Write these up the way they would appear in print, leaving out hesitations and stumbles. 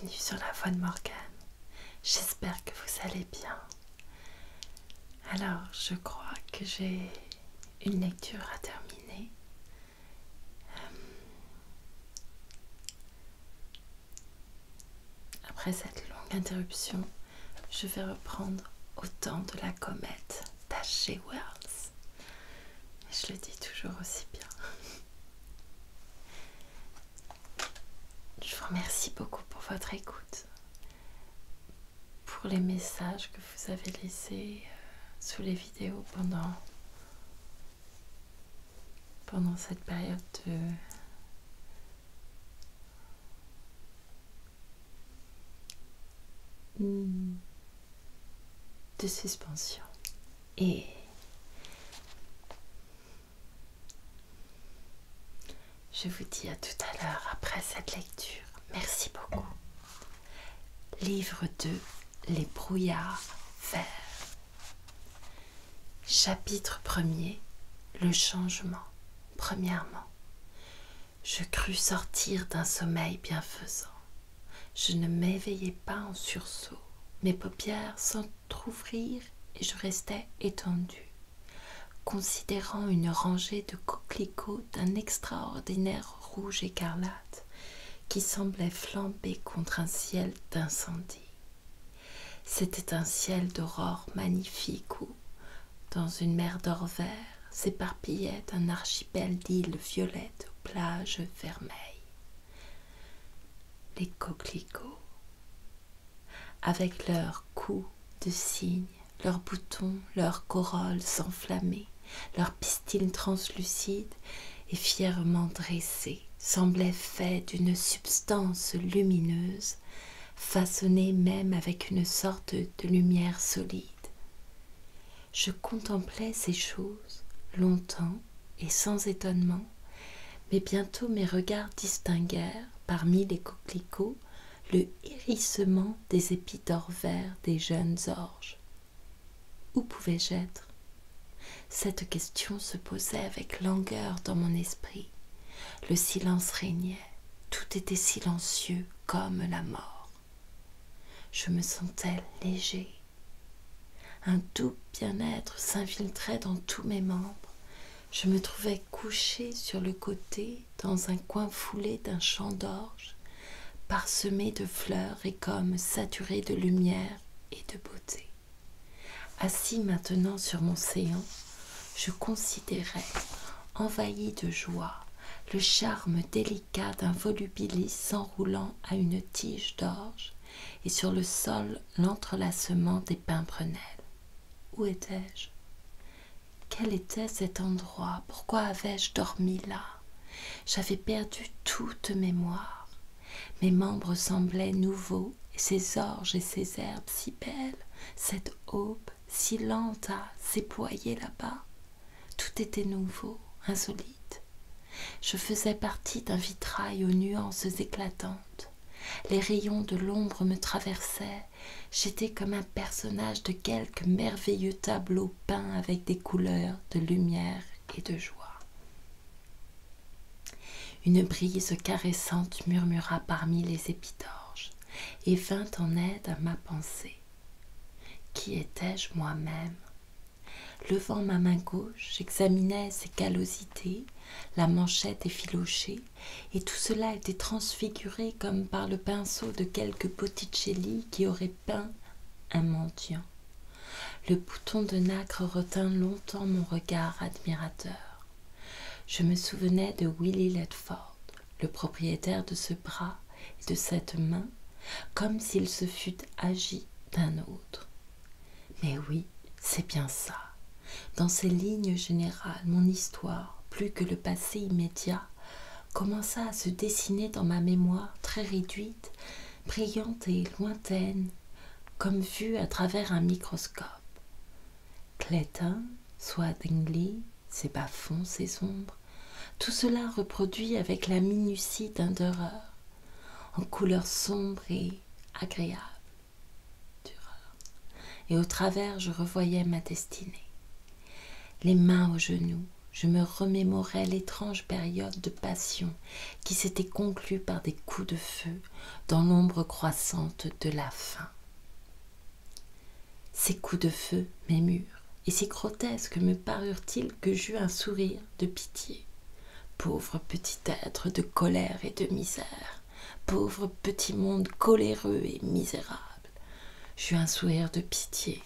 bienvenue sur la voix de Morgane. J'espère que vous allez bien. Alors, je crois que j'ai une lecture à terminer. Après cette longue interruption, je vais reprendre Au temps de la comète d'H.G. Wells. Et je le dis toujours aussi bien. Je vous remercie beaucoup pour votre écoute, pour les messages que vous avez laissés sous les vidéos pendant cette période de suspension. Et je vous dis à tout à l'heure après cette lecture. Merci beaucoup. Livre 2, Les brouillards verts. Chapitre 1er, Le changement. Premièrement, je crus sortir d'un sommeil bienfaisant. Je ne m'éveillai pas en sursaut. Mes paupières s'entr'ouvrirent et je restai étendue, considérant une rangée de coquelicots d'un extraordinaire rouge écarlate qui semblait flamber contre un ciel d'incendie. C'était un ciel d'aurore magnifique où, dans une mer d'or vert, s'éparpillait un archipel d'îles violettes aux plages vermeilles. Les coquelicots, avec leurs coups de cygne, leurs boutons, leurs corolles enflammées, leurs pistils translucides et fièrement dressés, semblaient faits d'une substance lumineuse, façonnée même avec une sorte de lumière solide. Je contemplais ces choses longtemps et sans étonnement, mais bientôt mes regards distinguèrent, parmi les coquelicots, le hérissement des épis d'or vert des jeunes orges. Où pouvais-je être? Cette question se posait avec langueur dans mon esprit. Le silence régnait, tout était silencieux comme la mort. Je me sentais léger. Un doux bien-être s'infiltrait dans tous mes membres. Je me trouvais couché sur le côté, dans un coin foulé d'un champ d'orge, parsemé de fleurs et comme saturé de lumière et de beauté. Assis maintenant sur mon séant, je considérais, envahi de joie, le charme délicat d'un volubilis s'enroulant à une tige d'orge et sur le sol l'entrelacement des pimprenelles. Où étais-je? Quel était cet endroit? Pourquoi avais-je dormi là? J'avais perdu toute mémoire. Mes membres semblaient nouveaux, et ces orges et ces herbes si belles, cette aube si lente à s'éployer là-bas, tout était nouveau, insolite. Je faisais partie d'un vitrail aux nuances éclatantes. Les rayons de l'ombre me traversaient. J'étais comme un personnage de quelque merveilleux tableau peint avec des couleurs de lumière et de joie. Une brise caressante murmura parmi les épis d'orge et vint en aide à ma pensée. Qui étais-je moi-même? Levant ma main gauche, j'examinais ses callosités, la manchette effilochée, et tout cela était transfiguré comme par le pinceau de quelque Botticelli qui aurait peint un mendiant. Le bouton de nacre retint longtemps mon regard admirateur. Je me souvenais de Willie Ledford, le propriétaire de ce bras et de cette main, comme s'il se fût agi d'un autre. Mais oui, c'est bien ça. Dans ces lignes générales, mon histoire, plus que le passé immédiat, commença à se dessiner dans ma mémoire très réduite, brillante et lointaine, comme vue à travers un microscope. Clayton, Swordingly, ses bas-fonds, ses ombres, tout cela reproduit avec la minutie d'un Dürer, en couleurs sombres et agréables. Et au travers je revoyais ma destinée. Les mains aux genoux, je me remémorais l'étrange période de passion qui s'était conclue par des coups de feu dans l'ombre croissante de la faim. Ces coups de feu m'émurent, et si grotesques me parurent-ils que j'eus un sourire de pitié. Pauvre petit être de colère et de misère, pauvre petit monde coléreux et misérable. J'eus un sourire de pitié,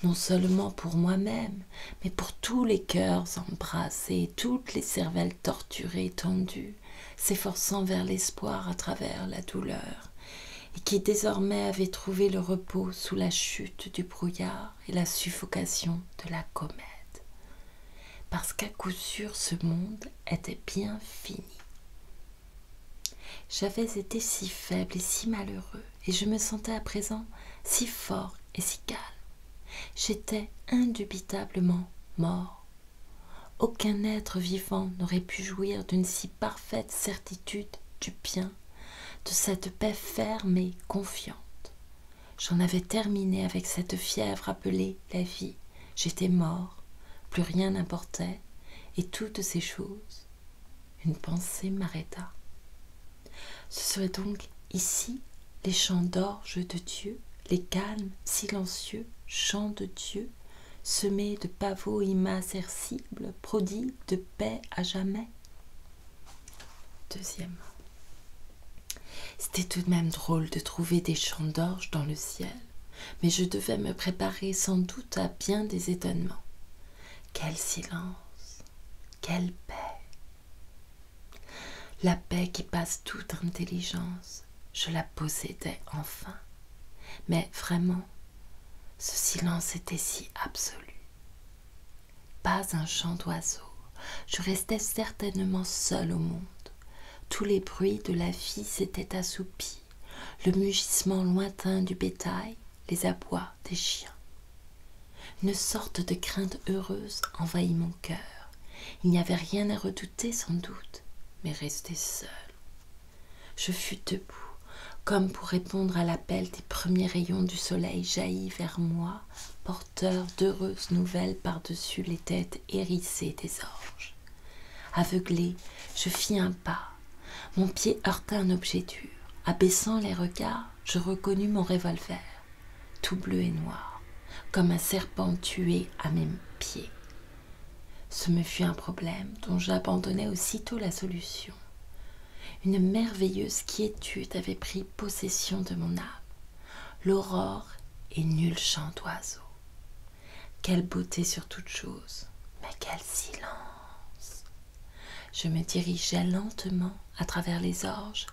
non seulement pour moi-même, mais pour tous les cœurs embrassés, toutes les cervelles torturées, tendues, s'efforçant vers l'espoir à travers la douleur, et qui désormais avaient trouvé le repos sous la chute du brouillard et la suffocation de la comète. Parce qu'à coup sûr ce monde était bien fini. J'avais été si faible et si malheureux, et je me sentais à présent si fort et si calme. J'étais indubitablement mort. Aucun être vivant n'aurait pu jouir d'une si parfaite certitude du bien, de cette paix ferme et confiante. J'en avais terminé avec cette fièvre appelée la vie. J'étais mort, plus rien n'importait, et toutes ces choses, une pensée m'arrêta. Ce seraient donc ici les chants d'orge de Dieu, les calmes, silencieux chants de Dieu, semés de pavots immersibles, prodigues de paix à jamais. Deuxièmement, c'était tout de même drôle de trouver des chants d'orge dans le ciel, mais je devais me préparer sans doute à bien des étonnements. Quel silence, quelle paix! La paix qui passe toute intelligence, je la possédais enfin. Mais vraiment, ce silence était si absolu. Pas un chant d'oiseau, je restais certainement seule au monde. Tous les bruits de la vie s'étaient assoupis, le mugissement lointain du bétail, les abois des chiens. Une sorte de crainte heureuse envahit mon cœur. Il n'y avait rien à redouter sans doute, mais rester seule. Je fus debout, comme pour répondre à l'appel des premiers rayons du soleil jaillis vers moi, porteurs d'heureuses nouvelles par-dessus les têtes hérissées des orges. Aveuglée, je fis un pas. Mon pied heurta un objet dur. Abaissant les regards, je reconnus mon revolver, tout bleu et noir, comme un serpent tué à mes pieds. Ce me fut un problème dont j'abandonnai aussitôt la solution. Une merveilleuse quiétude avait pris possession de mon âme. L'aurore et nul chant d'oiseau. Quelle beauté sur toute chose, mais quel silence! Je me dirigeais lentement à travers les orges,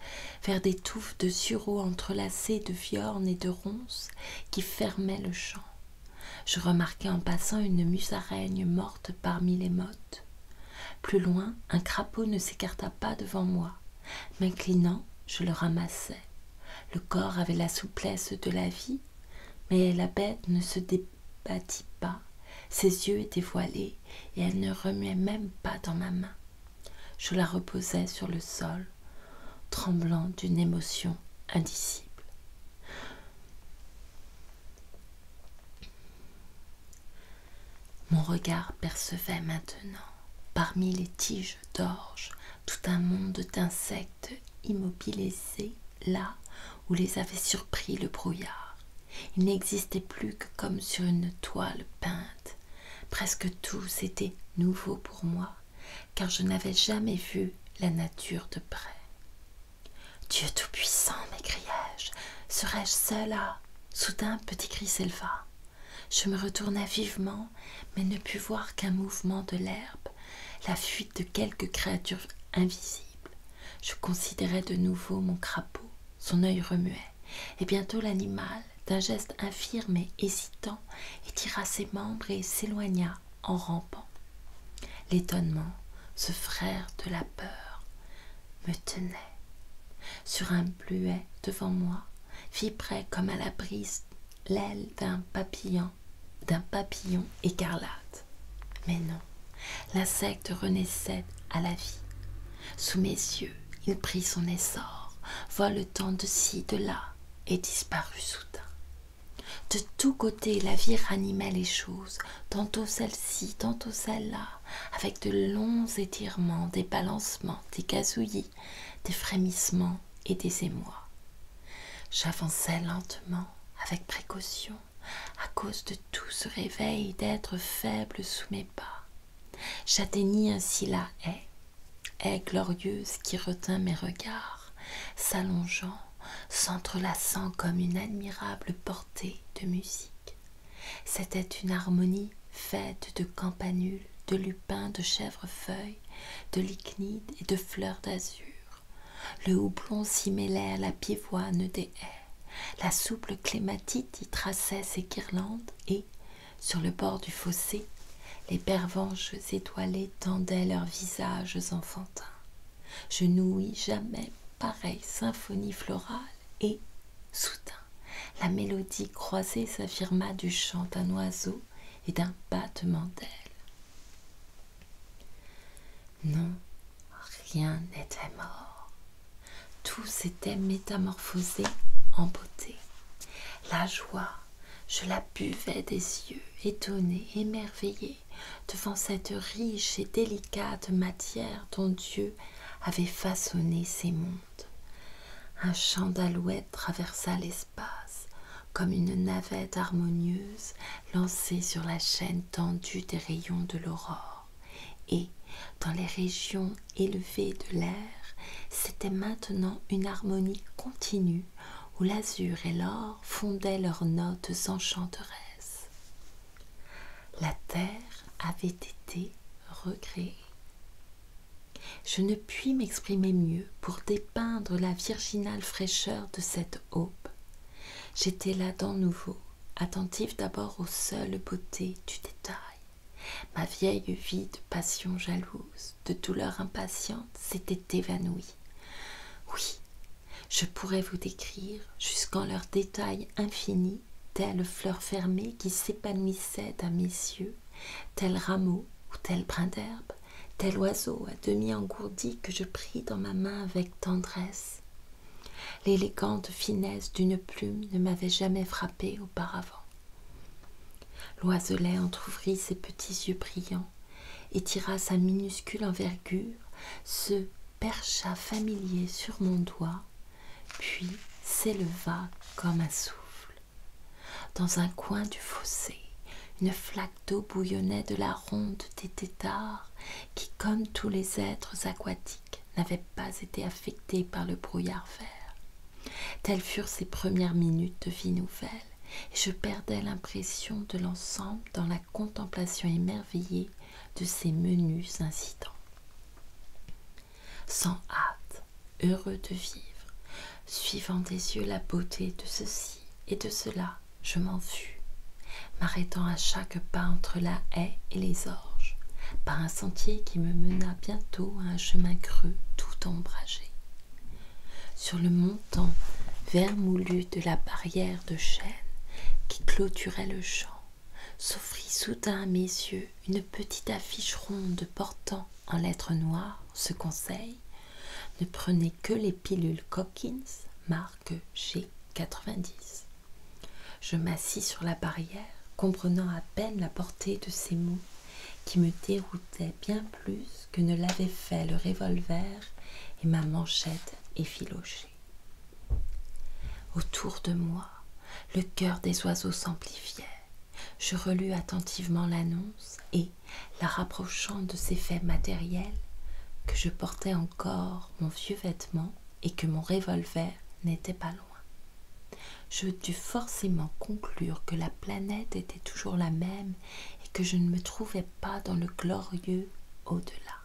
vers des touffes de sureaux entrelacés de viornes et de ronces qui fermaient le champ. Je remarquai en passant une musaraigne morte parmi les mottes. Plus loin, un crapaud ne s'écarta pas devant moi. M'inclinant, je le ramassai. Le corps avait la souplesse de la vie, mais la bête ne se débattit pas. Ses yeux étaient voilés et elle ne remuait même pas dans ma main. Je la reposai sur le sol, tremblant d'une émotion indicible. Mon regard percevait maintenant, parmi les tiges d'orge, tout un monde d'insectes immobilisés là où les avait surpris le brouillard. Ils n'existaient plus que comme sur une toile peinte. Presque tous étaient nouveaux pour moi, car je n'avais jamais vu la nature de près. « Dieu Tout-Puissant !» m'écriai-je, « serais-je seule là ?» Soudain, un petit cri s'éleva. Je me retournai vivement, mais ne pus voir qu'un mouvement de l'herbe, la fuite de quelque créature invisible. Je considérai de nouveau mon crapaud, son œil remuait, et bientôt l'animal, d'un geste infirme et hésitant, étira ses membres et s'éloigna en rampant. L'étonnement, ce frère de la peur, me tenait. Sur un bluet devant moi, vibrait comme à la brise l'aile d'un papillon écarlate. Mais non, l'insecte renaissait à la vie. Sous mes yeux, il prit son essor, voletant de ci, de là, et disparut soudain. De tous côtés, la vie ranimait les choses, tantôt celle-ci, tantôt celle-là, avec de longs étirements, des balancements, des gazouillis, des frémissements et des émois. J'avançais lentement, avec précaution, à cause de tout ce réveil d'être faible sous mes pas. J'atteignis ainsi la haie glorieuse qui retint mes regards, s'allongeant, s'entrelaçant comme une admirable portée de musique. C'était une harmonie faite de campanules, de lupins, de chèvrefeuilles, de lichnides et de fleurs d'azur. Le houblon s'y mêlait à la pivoine des haies. La souple clématite y traçait ses guirlandes et, sur le bord du fossé, les pervenches étoilées tendaient leurs visages enfantins. Je n'ouïs jamais pareille symphonie florale et, soudain, la mélodie croisée s'affirma du chant d'un oiseau et d'un battement d'ailes. Non, rien n'était mort. Tout s'était métamorphosé en beauté. La joie, je la buvais des yeux, étonnée, émerveillée, devant cette riche et délicate matière dont Dieu avait façonné ces mondes. Un chant d'alouette traversa l'espace, comme une navette harmonieuse lancée sur la chaîne tendue des rayons de l'aurore. Et, dans les régions élevées de l'air, c'était maintenant une harmonie continue où l'azur et l'or fondaient leurs notes enchanteresses. La terre avait été recréée. Je ne puis m'exprimer mieux pour dépeindre la virginale fraîcheur de cette aube. J'étais l'Adam nouveau, attentif d'abord aux seules beautés du détail. Ma vieille vie de passion jalouse, de douleur impatiente s'était évanouie. Oui, je pourrais vous décrire, jusqu'en leurs détails infinis, telle fleur fermée qui s'épanouissait à mes yeux, tel rameau ou tel brin d'herbe, tel oiseau à demi engourdi que je pris dans ma main avec tendresse. L'élégante finesse d'une plume ne m'avait jamais frappée auparavant. L'oiselet entr'ouvrit ses petits yeux brillants, étira sa minuscule envergure, se percha familier sur mon doigt, puis s'éleva comme un souffle. Dans un coin du fossé, une flaque d'eau bouillonnait de la ronde des têtards qui, comme tous les êtres aquatiques, n'avaient pas été affectés par le brouillard vert. Telles furent ces premières minutes de vie nouvelle, et je perdais l'impression de l'ensemble dans la contemplation émerveillée de ces menus incidents. Sans hâte, heureux de vivre, suivant des yeux la beauté de ceci et de cela, je m'en fus, m'arrêtant à chaque pas entre la haie et les orges, par un sentier qui me mena bientôt à un chemin creux tout ombragé. Sur le montant vermoulu de la barrière de chêne qui clôturait le champ, s'offrit soudain à mes yeux une petite affiche ronde portant en lettres noires ce conseil: ne prenez que les pilules Cockins, marque G90. Je m'assis sur la barrière, comprenant à peine la portée de ces mots qui me déroutaient bien plus que ne l'avait fait le revolver et ma manchette effilochée. Autour de moi, le cœur des oiseaux s'amplifiait. Je relus attentivement l'annonce et, la rapprochant de ces faits matériels, que je portais encore mon vieux vêtement et que mon revolver n'était pas loin, je dus forcément conclure que la planète était toujours la même et que je ne me trouvais pas dans le glorieux au-delà.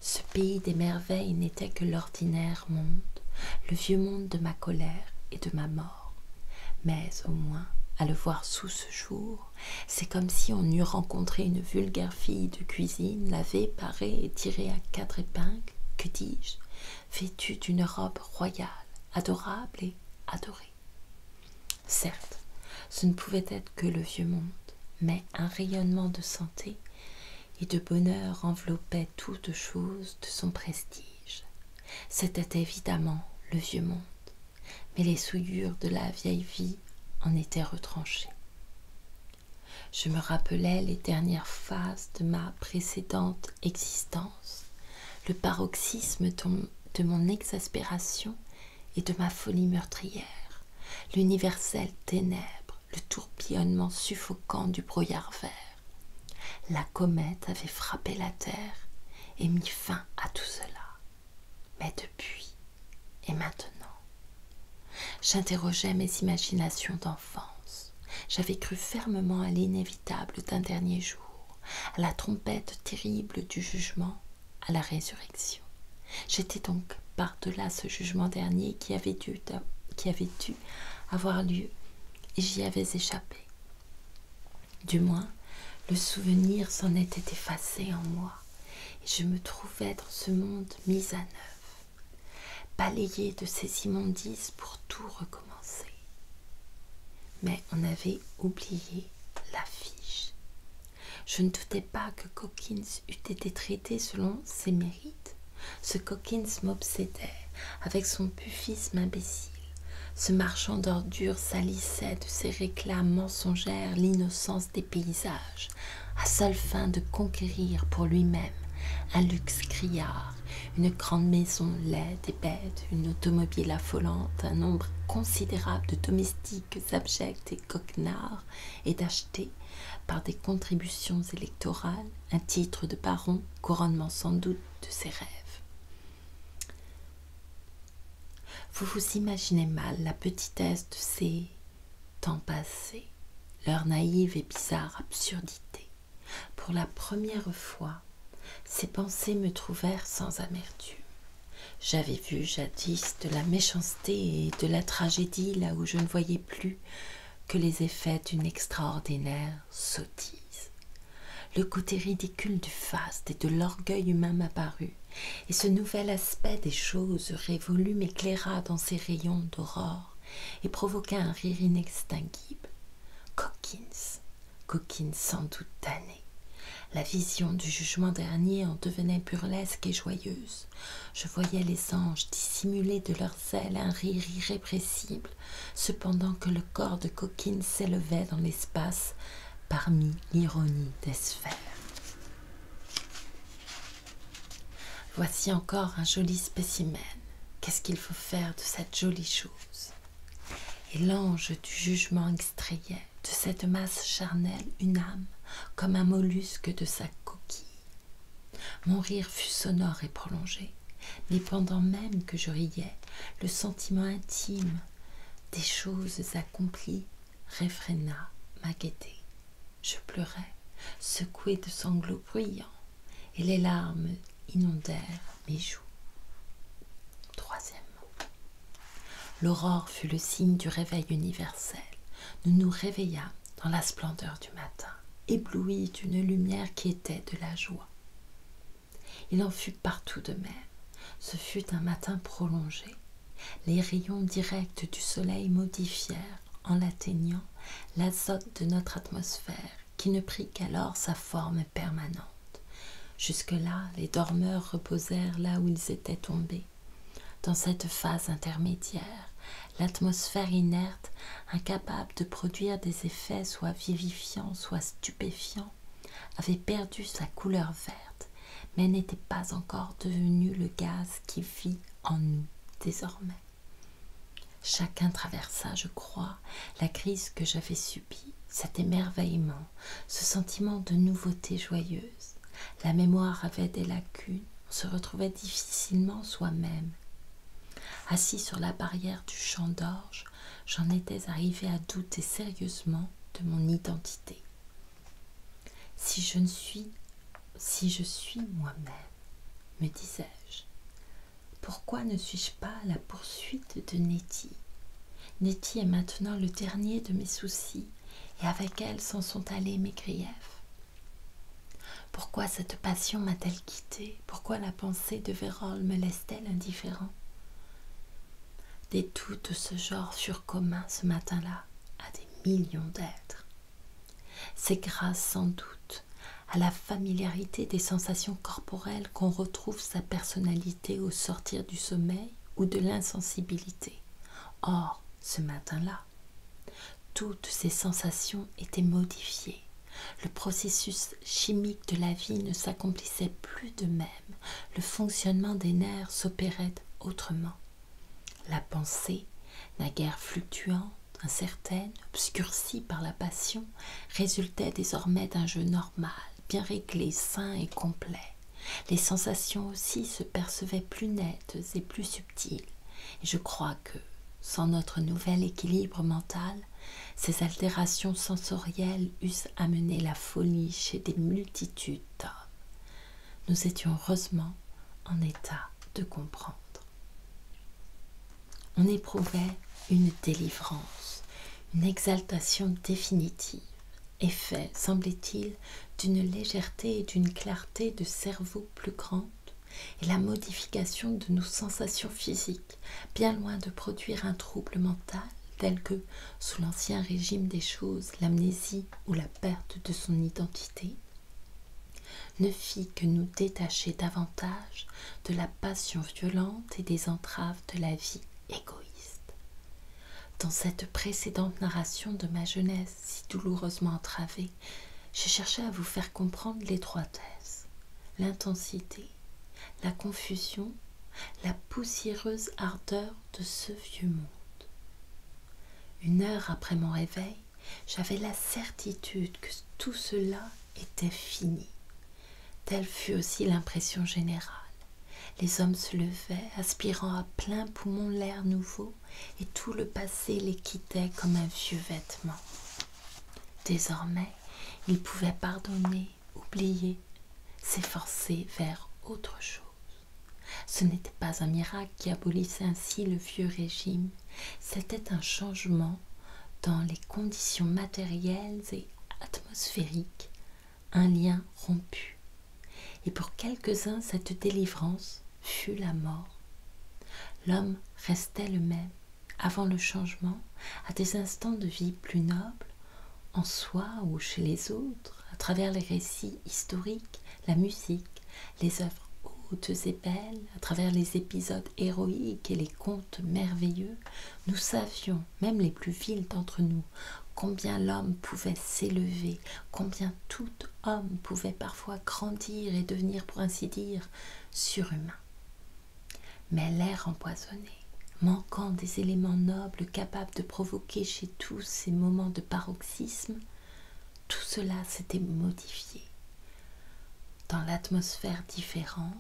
Ce pays des merveilles n'était que l'ordinaire monde, le vieux monde de ma colère et de ma mort. Mais au moins, à le voir sous ce jour, c'est comme si on eût rencontré une vulgaire fille de cuisine, lavée, parée et tirée à 4 épingles, que dis-je, vêtue d'une robe royale, adorable et adorée. Certes, ce ne pouvait être que le vieux monde, mais un rayonnement de santé et de bonheur enveloppait toutes choses de son prestige. C'était évidemment le vieux monde, mais les souillures de la vieille vie en était retranché. Je me rappelais les dernières phases de ma précédente existence, le paroxysme de mon exaspération et de ma folie meurtrière, l'universelle ténèbre, le tourbillonnement suffocant du brouillard vert. La comète avait frappé la terre et mis fin à tout cela. Mais depuis et maintenant, j'interrogeais mes imaginations d'enfance. J'avais cru fermement à l'inévitable d'un dernier jour, à la trompette terrible du jugement, à la résurrection. J'étais donc par-delà ce jugement dernier qui avait dû avoir lieu, et j'y avais échappé. Du moins, le souvenir s'en était effacé en moi, et je me trouvais dans ce monde mis à neuf, balayé de ses immondices pour tout recommencer. Mais on avait oublié l'affiche. Je ne doutais pas que Cockins eût été traité selon ses mérites. Ce Cockins m'obsédait avec son pufisme imbécile. Ce marchand d'ordures salissait de ses réclames mensongères l'innocence des paysages, à seule fin de conquérir pour lui-même un luxe criard, une grande maison laide et bête, une automobile affolante, un nombre considérable de domestiques abjects et goguenards, et d'acheter, par des contributions électorales, un titre de baron, couronnement sans doute de ses rêves. Vous vous imaginez mal la petitesse de ces temps passés, leur naïve et bizarre absurdité. Pour la première fois, ces pensées me trouvèrent sans amertume. J'avais vu jadis de la méchanceté et de la tragédie là où je ne voyais plus que les effets d'une extraordinaire sottise. Le côté ridicule du faste et de l'orgueil humain m'apparut, et ce nouvel aspect des choses révolues m'éclaira dans ses rayons d'aurore et provoqua un rire inextinguible. Coquine sans doute damnée. La vision du jugement dernier en devenait burlesque et joyeuse. Je voyais les anges dissimuler de leurs ailes un rire irrépressible, cependant que le corps de Coquine s'élevait dans l'espace parmi l'ironie des sphères. Voici encore un joli spécimen. Qu'est-ce qu'il faut faire de cette jolie chose? Et l'ange du jugement extrayait de cette masse charnelle une âme, comme un mollusque de sa coquille. Mon rire fut sonore et prolongé, mais pendant même que je riais, le sentiment intime des choses accomplies réfréna ma gaieté. Je pleurais, secoué de sanglots bruyants, et les larmes inondèrent mes joues. Troisièmement, l'aurore fut le signe du réveil universel. Nous nous réveillâmes dans la splendeur du matin, éblouis d'une lumière qui était de la joie. Il en fut partout de même. Ce fut un matin prolongé. Les rayons directs du soleil modifièrent, en l'atteignant, l'azote de notre atmosphère, qui ne prit qu'alors sa forme permanente. Jusque-là, les dormeurs reposèrent là où ils étaient tombés. Dans cette phase intermédiaire, l'atmosphère inerte, incapable de produire des effets soit vivifiants, soit stupéfiants, avait perdu sa couleur verte, mais n'était pas encore devenu le gaz qui vit en nous désormais. Chacun traversa, je crois, la crise que j'avais subie, cet émerveillement, ce sentiment de nouveauté joyeuse. La mémoire avait des lacunes, on se retrouvait difficilement soi-même. Assis sur la barrière du champ d'orge, j'en étais arrivé à douter sérieusement de mon identité. Si je suis moi-même, me disais-je, pourquoi ne suis-je pas à la poursuite de Nettie? Nettie est maintenant le dernier de mes soucis, et avec elle s'en sont allés mes griefs. Pourquoi cette passion m'a-t-elle quitté? Pourquoi la pensée de Vérole me laisse-t-elle indifférent? Des doutes de ce genre furent communs ce matin-là à des millions d'êtres. C'est grâce sans doute à la familiarité des sensations corporelles qu'on retrouve sa personnalité au sortir du sommeil ou de l'insensibilité. Or, ce matin-là, toutes ces sensations étaient modifiées. Le processus chimique de la vie ne s'accomplissait plus de même. Le fonctionnement des nerfs s'opérait autrement. La pensée, naguère fluctuante, incertaine, obscurcie par la passion, résultait désormais d'un jeu normal, bien réglé, sain et complet. Les sensations aussi se percevaient plus nettes et plus subtiles. Et je crois que, sans notre nouvel équilibre mental, ces altérations sensorielles eussent amené la folie chez des multitudes d'hommes. Nous étions heureusement en état de comprendre. On éprouvait une délivrance, une exaltation définitive, effet, semblait-il, d'une légèreté et d'une clarté de cerveau plus grande, et la modification de nos sensations physiques, bien loin de produire un trouble mental, tel que, sous l'ancien régime des choses, l'amnésie ou la perte de son identité, ne fit que nous détacher davantage de la passion violente et des entraves de la vie égoïste. Dans cette précédente narration de ma jeunesse si douloureusement entravée, j'ai cherché à vous faire comprendre l'étroitesse, l'intensité, la confusion, la poussiéreuse ardeur de ce vieux monde. 1 heure après mon réveil, j'avais la certitude que tout cela était fini. Telle fut aussi l'impression générale. Les hommes se levaient, aspirant à plein poumon l'air nouveau, et tout le passé les quittait comme un vieux vêtement. Désormais, ils pouvaient pardonner, oublier, s'efforcer vers autre chose. Ce n'était pas un miracle qui abolissait ainsi le vieux régime, c'était un changement dans les conditions matérielles et atmosphériques, un lien rompu. Et pour quelques-uns, cette délivrance fut la mort. L'homme restait le même, avant le changement, à des instants de vie plus nobles, en soi ou chez les autres, à travers les récits historiques, la musique, les œuvres hautes et belles, à travers les épisodes héroïques et les contes merveilleux, nous savions, même les plus vils d'entre nous, combien l'homme pouvait s'élever, combien tout homme pouvait parfois grandir et devenir, pour ainsi dire, surhumain. Mais l'air empoisonné, manquant des éléments nobles capables de provoquer chez tous ces moments de paroxysme, tout cela s'était modifié. Dans l'atmosphère différente,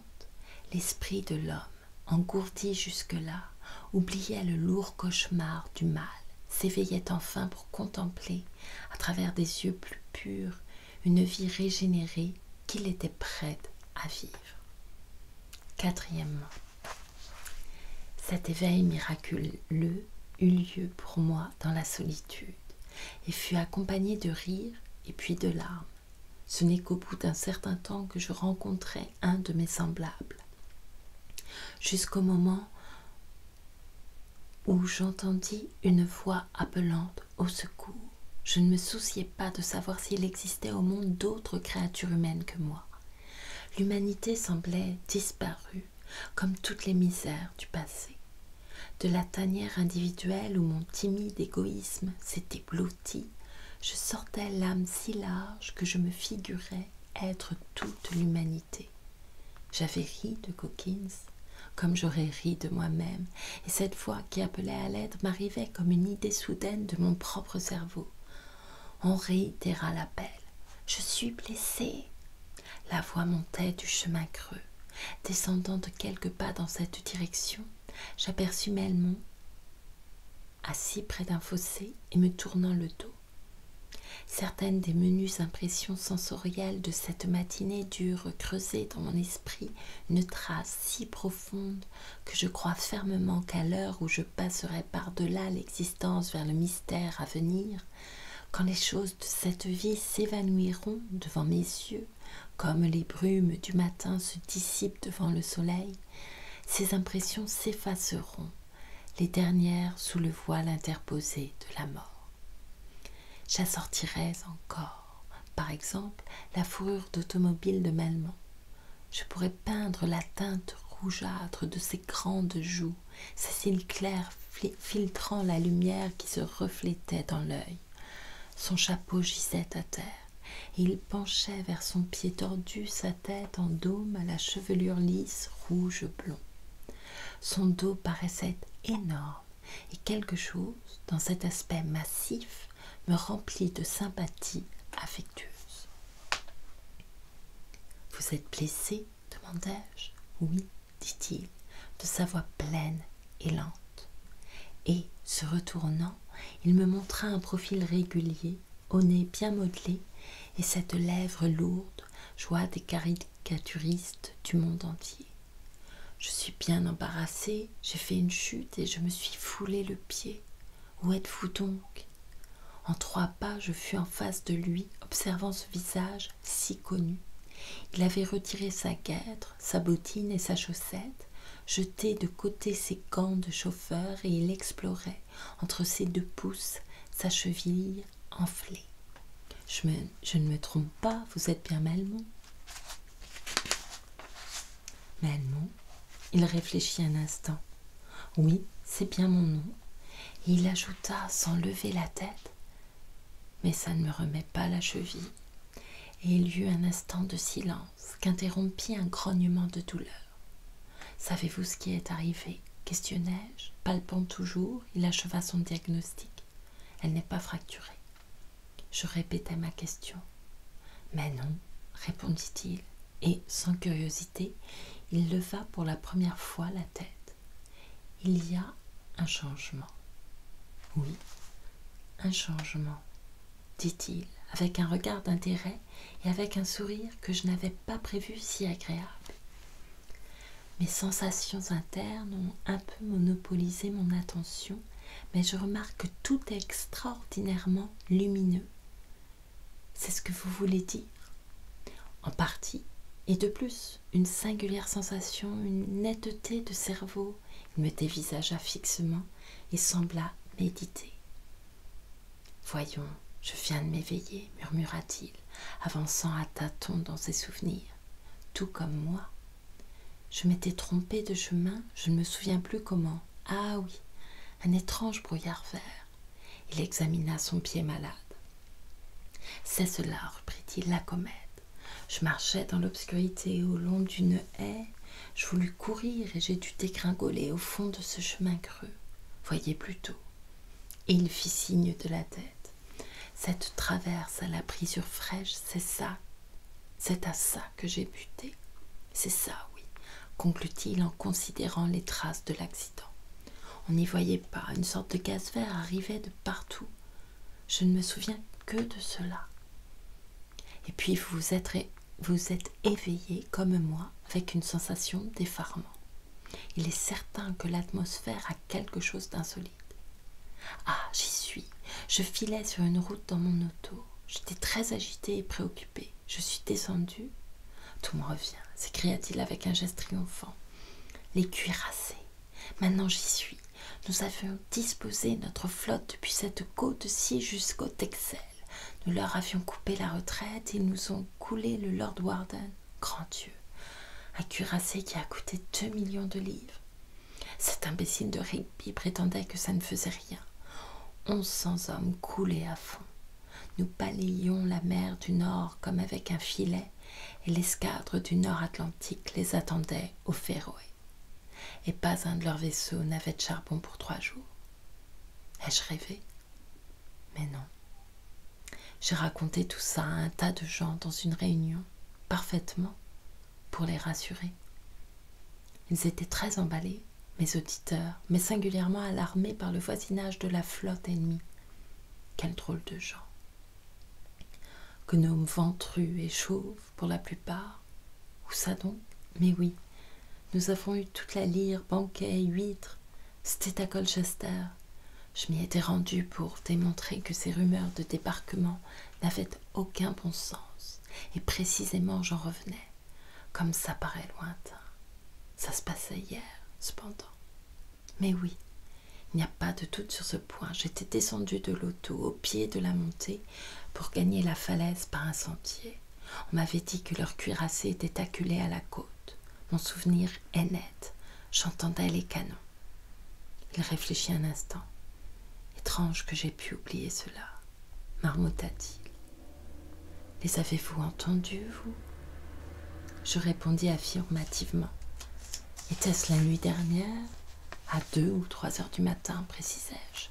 l'esprit de l'homme, engourdi jusque-là, oubliait le lourd cauchemar du mal, s'éveillait enfin pour contempler, à travers des yeux plus purs, une vie régénérée qu'il était prêt à vivre. 4. Cet éveil miraculeux eut lieu pour moi dans la solitude et fut accompagné de rires et puis de larmes. Ce n'est qu'au bout d'un certain temps que je rencontrai un de mes semblables. Jusqu'au moment où j'entendis une voix appelante au secours. Je ne me souciais pas de savoir s'il existait au monde d'autres créatures humaines que moi. L'humanité semblait disparue, comme toutes les misères du passé. De la tanière individuelle où mon timide égoïsme s'était blotti, je sortais l'âme si large que je me figurais être toute l'humanité. J'avais ri de Hawkins, comme j'aurais ri de moi-même, et cette voix qui appelait à l'aide m'arrivait comme une idée soudaine de mon propre cerveau. On réitéra l'appel. « Je suis blessée !» La voix montait du chemin creux. Descendant de quelques pas dans cette direction, j'aperçus Melmond, assis près d'un fossé et me tournant le dos. Certaines des menues impressions sensorielles de cette matinée durent creuser dans mon esprit une trace si profonde que je crois fermement qu'à l'heure où je passerai par-delà l'existence vers le mystère à venir, quand les choses de cette vie s'évanouiront devant mes yeux, comme les brumes du matin se dissipent devant le soleil, ces impressions s'effaceront, les dernières sous le voile interposé de la mort. J'assortirais encore, par exemple, la fourrure d'automobile de Melmond. Je pourrais peindre la teinte rougeâtre de ses grandes joues, ses cils clairs filtrant la lumière qui se reflétait dans l'œil. Son chapeau gisait à terre, et il penchait vers son pied tordu sa tête en dôme à la chevelure lisse rouge-blond. Son dos paraissait énorme, et quelque chose, dans cet aspect massif, me remplit de sympathie affectueuse. « Vous êtes blessé ?» demandai-je. « Oui, dit-il, de sa voix pleine et lente. Et, se retournant, il me montra un profil régulier, au nez bien modelé, et cette lèvre lourde, joie des caricaturistes du monde entier. Je suis bien embarrassée, j'ai fait une chute et je me suis foulé le pied. Où êtes-vous donc ? En 3 pas, je fus en face de lui, observant ce visage si connu. Il avait retiré sa guêtre, sa bottine et sa chaussette, jeté de côté ses gants de chauffeur et il explorait, entre ses 2 pouces, sa cheville enflée. Je ne me trompe pas, vous êtes bien Melmond. Melmond ? Il réfléchit un instant. Oui, c'est bien mon nom. Et il ajouta sans lever la tête. Mais ça ne me remet pas la cheville. Et il y eut un instant de silence qu'interrompit un grognement de douleur. Savez-vous ce qui est arrivé ? Questionnai-je, palpant toujours, il acheva son diagnostic. Elle n'est pas fracturée. Je répétai ma question. Mais non, répondit-il, et, sans curiosité, il leva pour la première fois la tête. Il y a un changement. Oui, un changement, dit-il, avec un regard d'intérêt et avec un sourire que je n'avais pas prévu si agréable. Mes sensations internes ont un peu monopolisé mon attention, mais je remarque que tout est extraordinairement lumineux. C'est ce que vous voulez dire ? En partie, et de plus, une singulière sensation, une netteté de cerveau. Il me dévisagea fixement et sembla méditer. « Voyons, je viens de m'éveiller, murmura-t-il, avançant à tâtons dans ses souvenirs, tout comme moi. Je m'étais trompé de chemin, je ne me souviens plus comment. Ah oui, un étrange brouillard vert. » Il examina son pied malade. « C'est cela, reprit-il, la comète. Je marchais dans l'obscurité au long d'une haie. Je voulus courir et j'ai dû dégringoler au fond de ce chemin creux. Voyez plutôt. » Et il fit signe de la tête. « Cette traverse à la brisure fraîche, c'est ça. C'est à ça que j'ai buté. C'est ça, oui, conclut-il en considérant les traces de l'accident. On n'y voyait pas, une sorte de gaz vert arrivait de partout. Je ne me souviens que de cela. Et puis vous êtes éveillé comme moi avec une sensation d'effarement. Il est certain que l'atmosphère a quelque chose d'insolite. Ah, j'y suis. Je filais sur une route dans mon auto. J'étais très agitée et préoccupée. Je suis descendue. Tout me revient, s'écria-t-il avec un geste triomphant. Les cuirassés. Maintenant j'y suis. Nous avions disposé notre flotte depuis cette côte-ci jusqu'au Texel. Nous leur avions coupé la retraite et ils nous ont coulé le Lord Warden. Grand Dieu, un cuirassé qui a coûté 2 millions de livres. Cet imbécile de Rigby prétendait que ça ne faisait rien. 1100 hommes coulés à fond. Nous balayions la mer du Nord comme avec un filet et l'escadre du Nord-Atlantique les attendait aux Féroé. Et pas un de leurs vaisseaux n'avait de charbon pour 3 jours. Ai-je rêvé ? Mais non. J'ai raconté tout ça à un tas de gens dans une réunion, parfaitement, pour les rassurer. Ils étaient très emballés, mes auditeurs, mais singulièrement alarmés par le voisinage de la flotte ennemie. Quel drôle de gens. Gnomes ventrus et chauves, pour la plupart. Où ça donc ? Mais oui, nous avons eu toute la lyre, banquets, huîtres. C'était à Colchester. Je m'y étais rendue pour démontrer que ces rumeurs de débarquement n'avaient aucun bon sens. Et précisément, j'en revenais. Comme ça paraît lointain. Ça se passait hier, cependant. Mais oui, il n'y a pas de doute sur ce point. J'étais descendue de l'auto au pied de la montée pour gagner la falaise par un sentier. On m'avait dit que leur cuirassé était acculé à la côte. Mon souvenir est net. J'entendais les canons. Il réfléchit un instant. Étrange que j'ai pu oublier cela. marmotta-t-il. Les avez-vous entendus, vous? Je répondis affirmativement. Était-ce la nuit dernière? À 2 ou 3 heures du matin, précisai-je.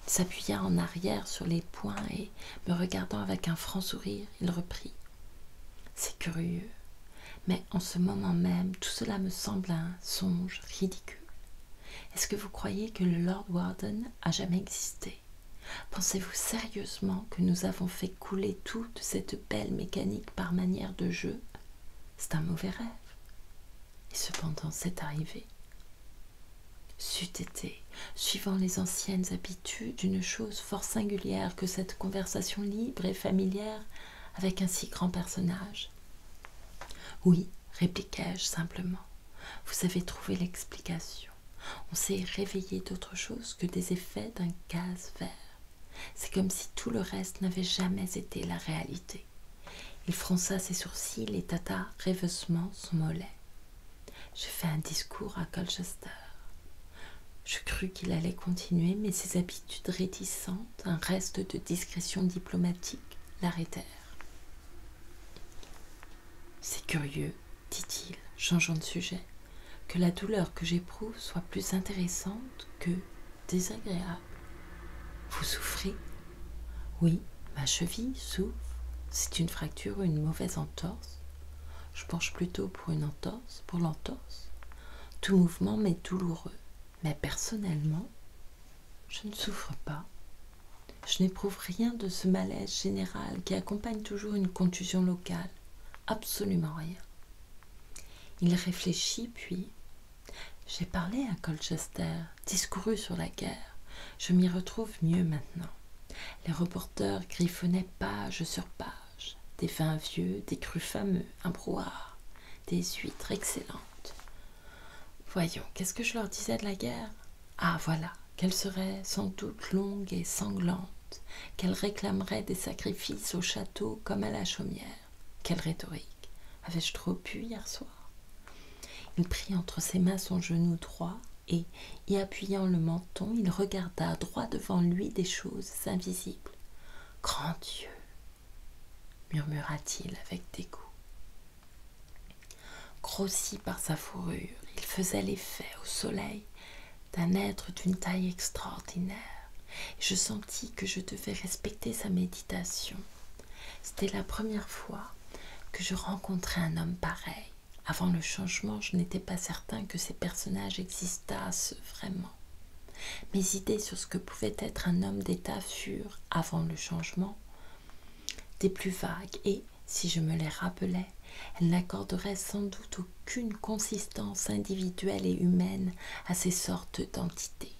Il s'appuya en arrière sur les poings et, me regardant avec un franc sourire, il reprit. C'est curieux, mais en ce moment même, tout cela me semble un songe ridicule. Est-ce que vous croyez que le Lord Warden a jamais existé? Pensez-vous sérieusement que nous avons fait couler toute cette belle mécanique par manière de jeu? C'est un mauvais rêve. Et cependant, c'est arrivé. C'eût été, suivant les anciennes habitudes, une chose fort singulière que cette conversation libre et familière avec un si grand personnage. Oui, répliquai-je simplement, vous avez trouvé l'explication. On s'est réveillé d'autre chose que des effets d'un gaz vert. C'est comme si tout le reste n'avait jamais été la réalité. Il fronça ses sourcils et tâta rêveusement son mollet. J'ai fait un discours à Colchester. Je crus qu'il allait continuer, mais ses habitudes réticentes, un reste de discrétion diplomatique, l'arrêtèrent. C'est curieux, dit-il, changeant de sujet, que la douleur que j'éprouve soit plus intéressante que désagréable. Vous souffrez? Oui, ma cheville souffre. C'est une fracture ou une mauvaise entorse. Je penche plutôt pour une entorse, pour l'entorse. Tout mouvement m'est douloureux, mais personnellement, je ne souffre pas. Je n'éprouve rien de ce malaise général qui accompagne toujours une contusion locale. Absolument rien. Il réfléchit, puis « J'ai parlé à Colchester, discouru sur la guerre. Je m'y retrouve mieux maintenant. Les reporters griffonnaient page sur page. Des vins vieux, des crus fameux, un brouhaha, des huîtres excellentes. Voyons, qu'est-ce que je leur disais de la guerre? Ah, voilà, qu'elle serait sans doute longue et sanglante, qu'elle réclamerait des sacrifices au château comme à la chaumière. Quelle rhétorique! Avais-je trop pu hier soir? Il prit entre ses mains son genou droit et, y appuyant le menton, il regarda droit devant lui des choses invisibles. « Grand Dieu !» murmura-t-il avec dégoût. Grossi par sa fourrure, il faisait l'effet au soleil d'un être d'une taille extraordinaire. Et je sentis que je devais respecter sa méditation. C'était la première fois que je rencontrais un homme pareil. Avant le changement, je n'étais pas certain que ces personnages existassent vraiment. Mes idées sur ce que pouvait être un homme d'État furent, avant le changement, des plus vagues et, si je me les rappelais, elles n'accorderaient sans doute aucune consistance individuelle et humaine à ces sortes d'entités.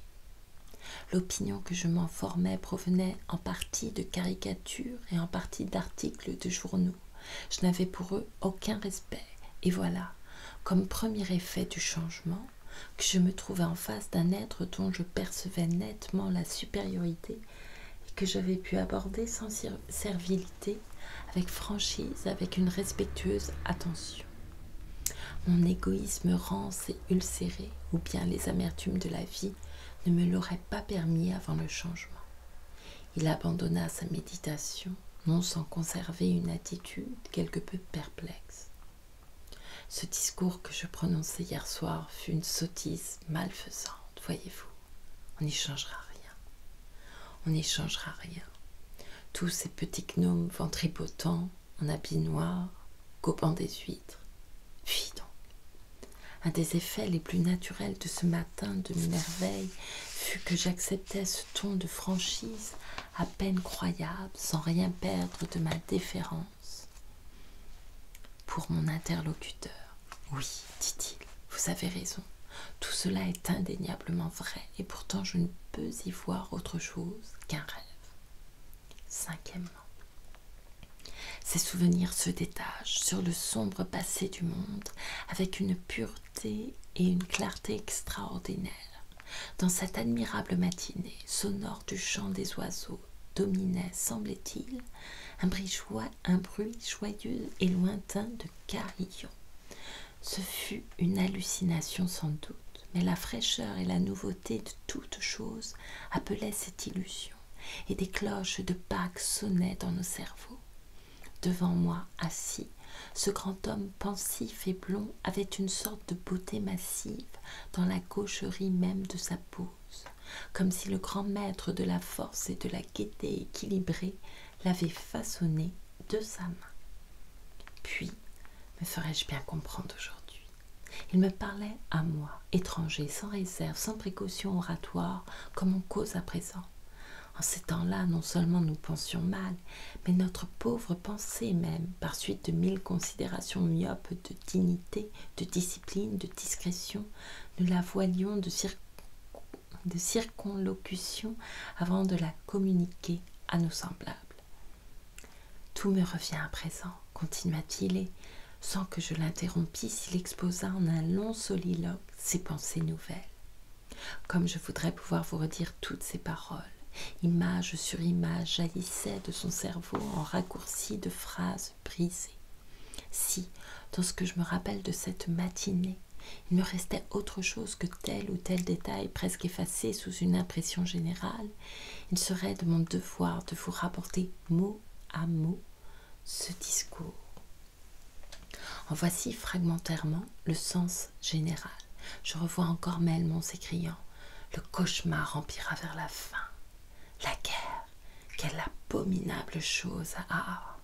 L'opinion que je m'en formais provenait en partie de caricatures et en partie d'articles de journaux. Je n'avais pour eux aucun respect. Et voilà, comme premier effet du changement, que je me trouvais en face d'un être dont je percevais nettement la supériorité et que j'avais pu aborder sans servilité, avec franchise, avec une respectueuse attention. Mon égoïsme rance et ulcéré, ou bien les amertumes de la vie, ne me l'auraient pas permis avant le changement. Il abandonna sa méditation, non sans conserver une attitude quelque peu perplexe. Ce discours que je prononçai hier soir fut une sottise malfaisante, voyez-vous. On n'y changera rien. On n'y changera rien. Tous ces petits gnomes ventripotents, en habits noirs, gobant des huîtres. Puis donc, un des effets les plus naturels de ce matin de merveille fut que j'acceptais ce ton de franchise à peine croyable, sans rien perdre de ma déférence pour mon interlocuteur. Oui, dit-il, vous avez raison. Tout cela est indéniablement vrai, et pourtant je ne peux y voir autre chose qu'un rêve. Cinquièmement, ces souvenirs se détachent sur le sombre passé du monde avec une pureté et une clarté extraordinaires. Dans cette admirable matinée, sonore du chant des oiseaux, dominait, semblait-il, un bruit joyeux et lointain de carillons. Ce fut une hallucination sans doute, mais la fraîcheur et la nouveauté de toute chose appelaient cette illusion, et des cloches de Pâques sonnaient dans nos cerveaux. Devant moi, assis, ce grand homme pensif et blond avait une sorte de beauté massive dans la gaucherie même de sa pose, comme si le grand maître de la force et de la gaieté équilibrée l'avait façonné de sa main. Puis, me ferais-je bien comprendre aujourd'hui, il me parlait à moi, étranger, sans réserve, sans précaution oratoire, comme on cause à présent. En ces temps-là, non seulement nous pensions mal, mais notre pauvre pensée même, par suite de 1000 considérations myopes de dignité, de discipline, de discrétion, nous la voilions de circonlocution avant de la communiquer à nos semblables. Tout me revient à présent, continua-t-il, et sans que je l'interrompisse, il exposa en un long soliloque ses pensées nouvelles. Comme je voudrais pouvoir vous redire toutes ces paroles, image sur image jaillissait de son cerveau en raccourcis de phrases brisées. Si, dans ce que je me rappelle de cette matinée, il me restait autre chose que tel ou tel détail presque effacé sous une impression générale, il serait de mon devoir de vous rapporter mot à mot ce discours. En voici fragmentairement le sens général. Je revois encore Melmont s'écriant « Le cauchemar empira vers la fin. La guerre, quelle abominable chose! Ah,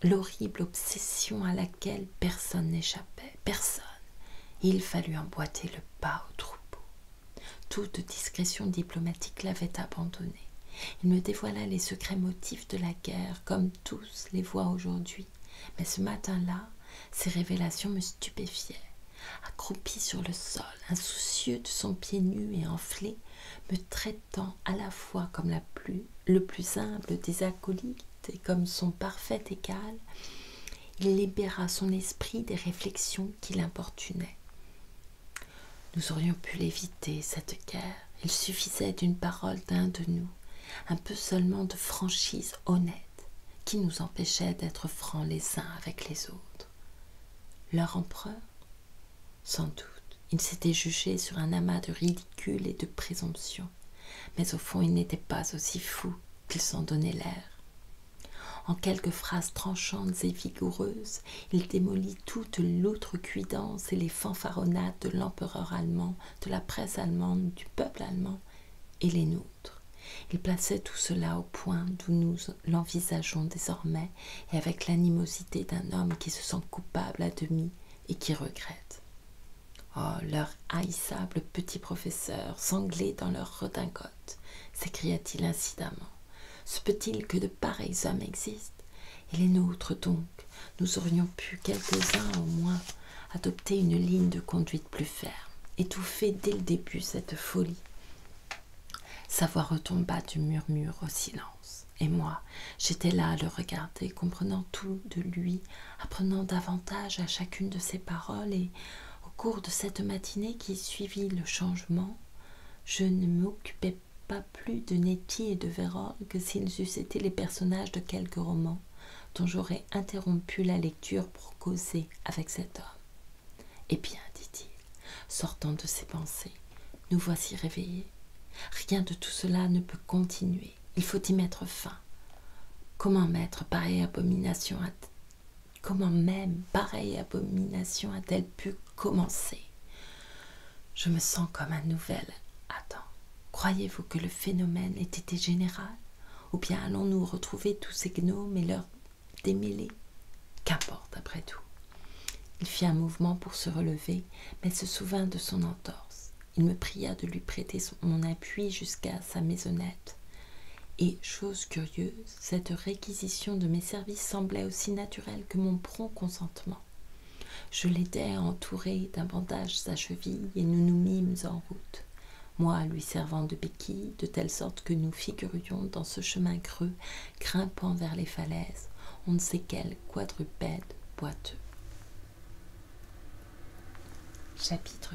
l'horrible obsession à laquelle personne n'échappait, personne. Il fallut emboîter le pas au troupeau. Toute discrétion diplomatique l'avait abandonné. Il me dévoila les secrets motifs de la guerre, comme tous les voient aujourd'hui. Mais ce matin-là, ces révélations me stupéfiaient. Accroupi sur le sol, insoucieux de son pied nu et enflé, me traitant à la fois comme le plus humble des acolytes et comme son parfait égal, il libéra son esprit des réflexions qui l'importunaient. Nous aurions pu l'éviter, cette guerre. Il suffisait d'une parole d'un de nous, un peu seulement de franchise honnête, qui nous empêchait d'être francs les uns avec les autres. Leur empereur? Sans doute, il s'était jugé sur un amas de ridicule et de présomption, mais au fond il n'était pas aussi fou qu'il s'en donnait l'air. En quelques phrases tranchantes et vigoureuses, il démolit toute l'outrecuidance et les fanfaronnades de l'empereur allemand, de la presse allemande, du peuple allemand et les nôtres. Il plaçait tout cela au point d'où nous l'envisageons désormais et avec l'animosité d'un homme qui se sent coupable à demi et qui regrette. Oh, leur haïssable petit professeur, sanglé dans leur redingote, s'écria-t-il incidemment. Se peut-il que de pareils hommes existent? Et les nôtres donc, nous aurions pu, quelques-uns au moins, adopter une ligne de conduite plus ferme, étouffer dès le début cette folie. Sa voix retomba du murmure au silence, et moi, j'étais là à le regarder, comprenant tout de lui, apprenant davantage à chacune de ses paroles, et au cours de cette matinée qui suivit le changement, je ne m'occupais pas plus de Nettie et de Vérole que s'ils eussent été les personnages de quelques romans dont j'aurais interrompu la lecture pour causer avec cet homme. « Eh bien, dit-il, sortant de ses pensées, nous voici réveillés. Rien de tout cela ne peut continuer. Il faut y mettre fin. Comment même pareille abomination a-t-elle pu commencer? Je me sens comme un nouvel Adam. Croyez-vous que le phénomène ait été général? Ou bien allons-nous retrouver tous ces gnomes et leur démêler? Qu'importe après tout. Il fit un mouvement pour se relever, mais se souvint de son entorse. Il me pria de lui prêter mon appui jusqu'à sa maisonnette. Et, chose curieuse, cette réquisition de mes services semblait aussi naturelle que mon prompt consentement. Je l'aidai à entourer d'un bandage sa cheville et nous nous mîmes en route, moi lui servant de béquille, de telle sorte que nous figurions dans ce chemin creux, grimpant vers les falaises, on ne sait quel quadrupède boiteux. Chapitre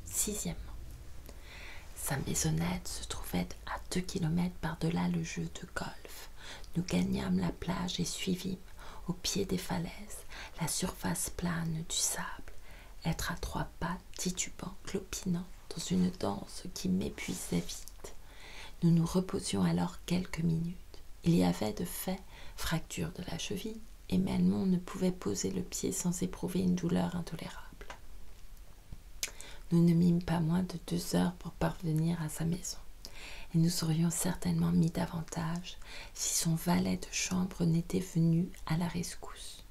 6. Sa maisonnette se trouvait à 2 kilomètres par-delà le jeu de golf. Nous gagnâmes la plage et suivîmes, au pied des falaises, la surface plane du sable, être à 3 pattes, titubant, clopinant, dans une danse qui m'épuisait vite. Nous nous reposions alors quelques minutes. Il y avait de fait fracture de la cheville, et Melmond ne pouvait poser le pied sans éprouver une douleur intolérable. Nous ne mîmes pas moins de 2 heures pour parvenir à sa maison, et nous serions certainement mis davantage si son valet de chambre n'était venu à la rescousse.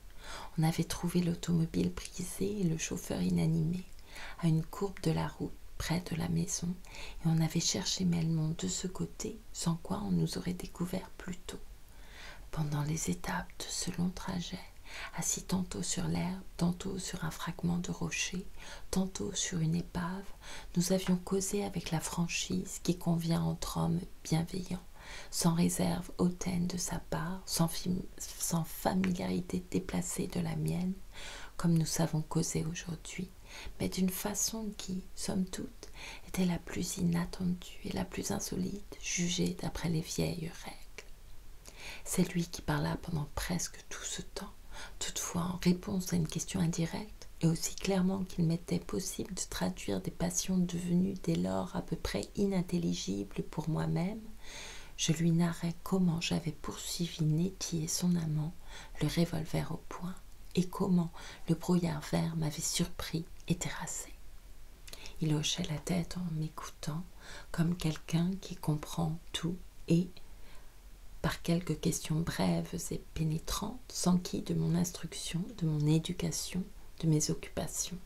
On avait trouvé l'automobile brisée et le chauffeur inanimé à une courbe de la route près de la maison, et on avait cherché Melmond de ce côté, sans quoi on nous aurait découvert plus tôt. Pendant les étapes de ce long trajet, assis tantôt sur l'herbe, tantôt sur un fragment de rocher, tantôt sur une épave, nous avions causé avec la franchise qui convient entre hommes bienveillants, sans réserve hautaine de sa part, sans familiarité déplacée de la mienne, comme nous savons causer aujourd'hui, mais d'une façon qui, somme toute, était la plus inattendue et la plus insolite, jugée d'après les vieilles règles. C'est lui qui parla pendant presque tout ce temps, toutefois en réponse à une question indirecte, et aussi clairement qu'il m'était possible de traduire des passions devenues dès lors à peu près inintelligibles pour moi-même. Je lui narrai comment j'avais poursuivi Nettie et son amant, le revolver au poing, et comment le brouillard vert m'avait surpris et terrassé. Il hochait la tête en m'écoutant, comme quelqu'un qui comprend tout, et, par quelques questions brèves et pénétrantes, s'enquit de mon instruction, de mon éducation, de mes occupations.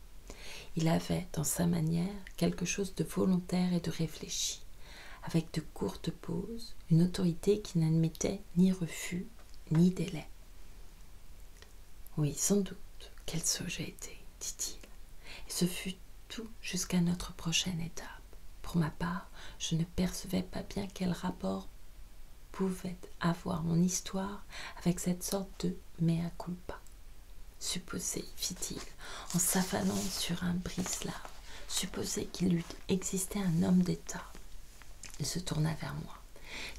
Il avait, dans sa manière, quelque chose de volontaire et de réfléchi, avec de courtes pauses, une autorité qui n'admettait ni refus, ni délai. « Oui, sans doute, quel sot j'ai été, dit-il, et ce fut tout jusqu'à notre prochaine étape. Pour ma part, je ne percevais pas bien quel rapport pouvait avoir mon histoire avec cette sorte de mea culpa. Supposez, fit-il, en s'affalant sur un brise-larme, supposez qu'il eût existé un homme d'État. Il se tourna vers moi.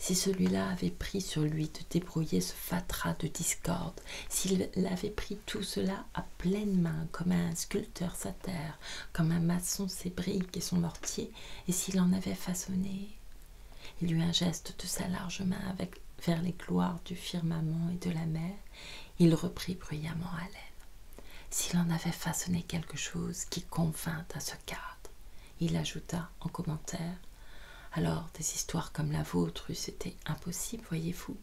Si celui-là avait pris sur lui de débrouiller ce fatras de discorde, s'il avait pris tout cela à pleine main, comme un sculpteur sa terre, comme un maçon ses briques et son mortier, et s'il en avait façonné... Il eut un geste de sa large main vers les gloires du firmament et de la mer. Il reprit bruyamment haleine. S'il en avait façonné quelque chose qui convint à ce cadre, il ajouta en commentaire, alors des histoires comme la vôtre eussent été impossibles, voyez-vous.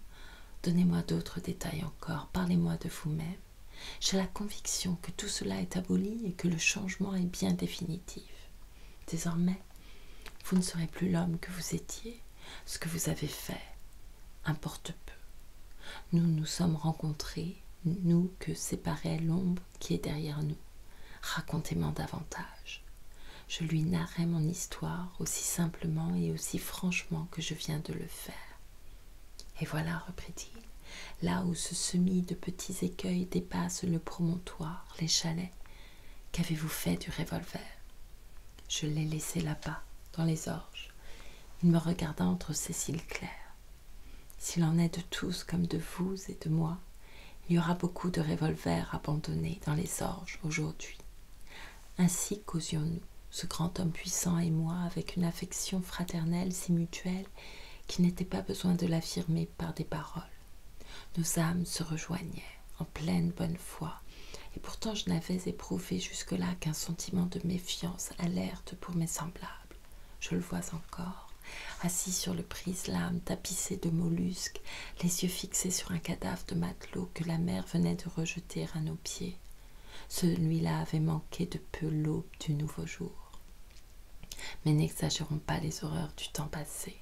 Donnez-moi d'autres détails encore, parlez-moi de vous-même. J'ai la conviction que tout cela est aboli et que le changement est bien définitif. Désormais, vous ne serez plus l'homme que vous étiez. Ce que vous avez fait importe peu. Nous nous sommes rencontrés, nous que séparait l'ombre qui est derrière nous. Racontez-moi davantage. Je lui narrai mon histoire aussi simplement et aussi franchement que je viens de le faire. Et voilà, reprit-il, là où ce semis de petits écueils dépasse le promontoire, les chalets, qu'avez-vous fait du revolver? Je l'ai laissé là-bas, dans les orges. Il me regarda entre ses cils clairs. S'il en est de tous comme de vous et de moi, il y aura beaucoup de revolvers abandonnés dans les orges aujourd'hui. Ainsi causions-nous, ce grand homme puissant et moi, avec une affection fraternelle si mutuelle qu'il n'était pas besoin de l'affirmer par des paroles. Nos âmes se rejoignaient en pleine bonne foi, et pourtant je n'avais éprouvé jusque-là qu'un sentiment de méfiance alerte pour mes semblables. Je le vois encore, assis sur le brise-lames tapissé de mollusques, les yeux fixés sur un cadavre de matelot que la mer venait de rejeter à nos pieds. Celui-là avait manqué de peu l'aube du nouveau jour. Mais n'exagérons pas les horreurs du temps passé.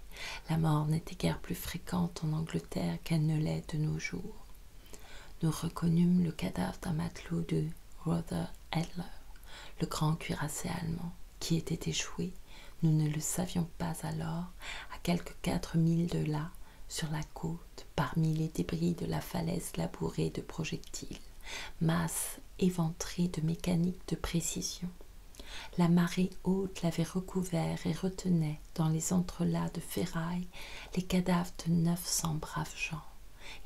La mort n'était guère plus fréquente en Angleterre qu'elle ne l'est de nos jours. Nous reconnûmes le cadavre d'un matelot de Rother Adler, le grand cuirassé allemand, qui était échoué, nous ne le savions pas alors, à quelques 4 milles de là, sur la côte, parmi les débris de la falaise labourée de projectiles, masse éventrée de mécanique de précision. La marée haute l'avait recouvert et retenait, dans les entrelacs de ferraille, les cadavres de 900 braves gens,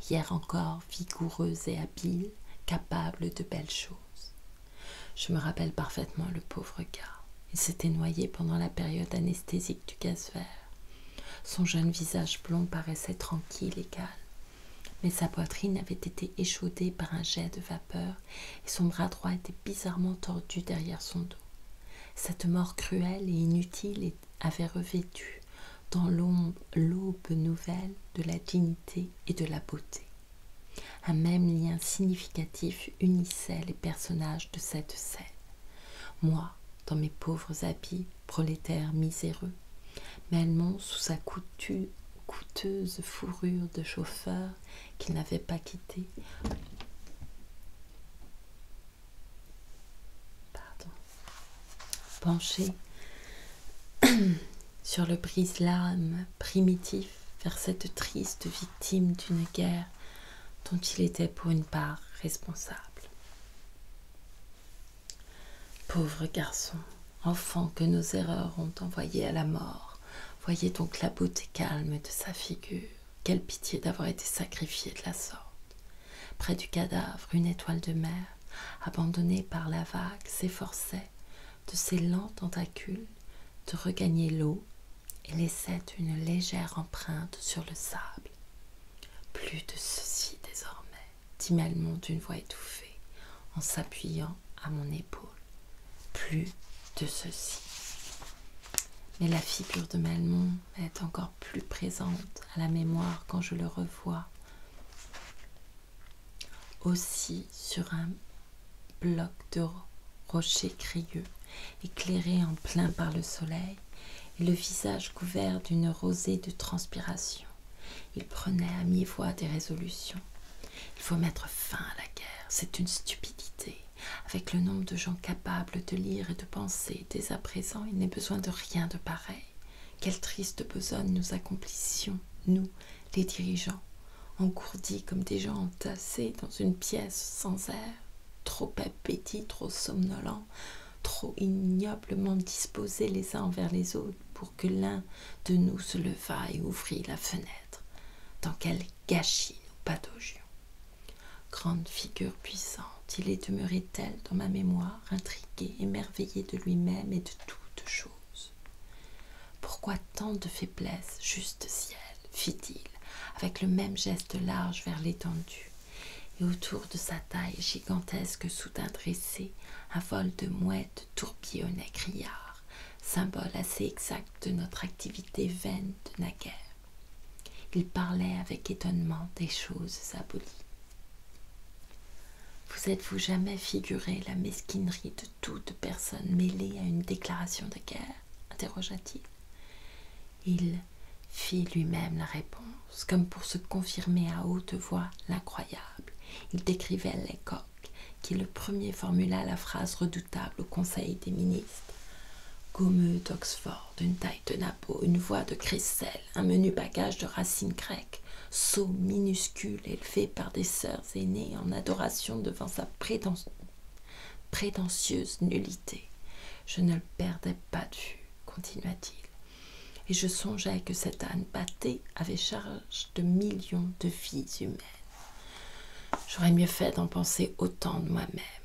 hier encore vigoureux et habiles, capables de belles choses. Je me rappelle parfaitement le pauvre gars. Il s'était noyé pendant la période anesthésique du gaz vert. Son jeune visage blond paraissait tranquille et calme. Mais sa poitrine avait été échaudée par un jet de vapeur et son bras droit était bizarrement tordu derrière son dos. Cette mort cruelle et inutile avait revêtu dans l'aube nouvelle de la dignité et de la beauté. Un même lien significatif unissait les personnages de cette scène. Moi, dans mes pauvres habits, prolétaire miséreux, Melmond sous sa coûteuse fourrure de chauffeur qu'il n'avait pas quittée, penché sur le brise-larmes primitif vers cette triste victime d'une guerre dont il était pour une part responsable. Pauvre garçon, enfant que nos erreurs ont envoyé à la mort, voyez donc la beauté calme de sa figure. Quelle pitié d'avoir été sacrifié de la sorte. Près du cadavre, une étoile de mer, abandonnée par la vague, s'efforçait de ses lents tentacules de regagner l'eau et laissait une légère empreinte sur le sable. Plus de ceci désormais, dit Melmond d'une voix étouffée, en s'appuyant à mon épaule. Plus de ceci. Mais la figure de Melmond est encore plus présente à la mémoire quand je le revois. Aussi sur un bloc de rocher crayeux, éclairé en plein par le soleil, et le visage couvert d'une rosée de transpiration. Il prenait à mi-voix des résolutions. Il faut mettre fin à la guerre, c'est une stupidité. Avec le nombre de gens capables de lire et de penser, dès à présent, il n'est besoin de rien de pareil. Quelle triste besogne nous accomplissions, nous, les dirigeants, engourdis comme des gens entassés dans une pièce sans air, trop appétits, trop somnolents, trop ignoblement disposés les uns envers les autres pour que l'un de nous se levât et ouvrît la fenêtre. Dans quel gâchis nous pataugions. Grande figure puissante, il est demeuré tel dans ma mémoire, intrigué, émerveillé de lui-même et de toutes choses. Pourquoi tant de faiblesse, juste ciel, fit-il, avec le même geste large vers l'étendue, et autour de sa taille gigantesque soudain dressée, un vol de mouettes tourbillonnait criard, symbole assez exact de notre activité vaine de naguère. Il parlait avec étonnement des choses abolies. Vous êtes-vous jamais figuré la mesquinerie de toute personne mêlée à une déclaration de guerre interrogea-t-il. Il fit lui-même la réponse, comme pour se confirmer à haute voix l'incroyable. Il décrivait Lecoq, qui le premier formula la phrase redoutable au Conseil des ministres. Gommeux d'Oxford, une taille de Napo, une voix de Christelle, un menu bagage de racines grecques, sceau minuscule élevé par des sœurs aînées en adoration devant sa prétentieuse nullité. Je ne le perdais pas de vue, continua-t-il, et je songeais que cet âne batté avait charge de millions de vies humaines. J'aurais mieux fait d'en penser autant de moi-même.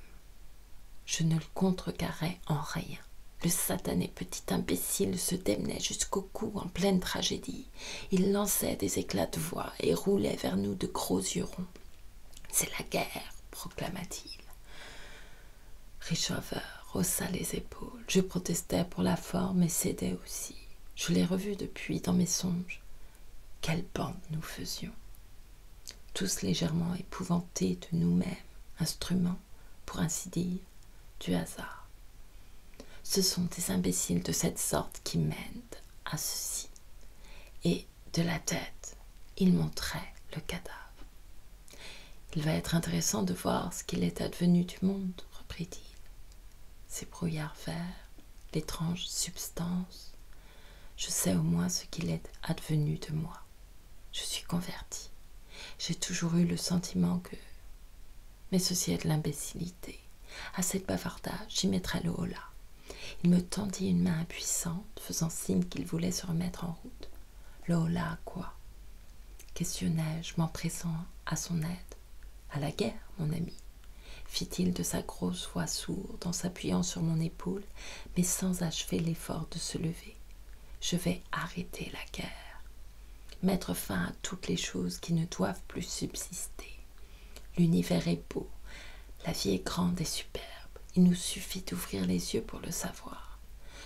Je ne le contrecarrais en rien. Le satané petit imbécile se démenait jusqu'au cou en pleine tragédie. Il lançait des éclats de voix et roulait vers nous de gros yeux ronds. « C'est la guerre !» proclama-t-il. Richover haussa les épaules. Je protestais pour la forme et cédais aussi. Je l'ai revu depuis dans mes songes. Quelle bande nous faisions! Tous légèrement épouvantés de nous-mêmes, instruments, pour ainsi dire, du hasard. Ce sont des imbéciles de cette sorte qui mènent à ceci. Et de la tête, il montrait le cadavre. Il va être intéressant de voir ce qu'il est advenu du monde, reprit-il. Ces brouillards verts, l'étrange substance, je sais au moins ce qu'il est advenu de moi. Je suis converti. J'ai toujours eu le sentiment que... Mais ceci est de l'imbécilité. À cette bavardage, j'y mettrai le holà. Il me tendit une main impuissante, faisant signe qu'il voulait se remettre en route. Le holà à quoi? Questionnai-je, m'empressant à son aide. À la guerre, mon ami, fit-il de sa grosse voix sourde en s'appuyant sur mon épaule, mais sans achever l'effort de se lever. Je vais arrêter la guerre. mettre fin à toutes les choses qui ne doivent plus subsister. L'univers est beau, la vie est grande et superbe. Il nous suffit d'ouvrir les yeux pour le savoir.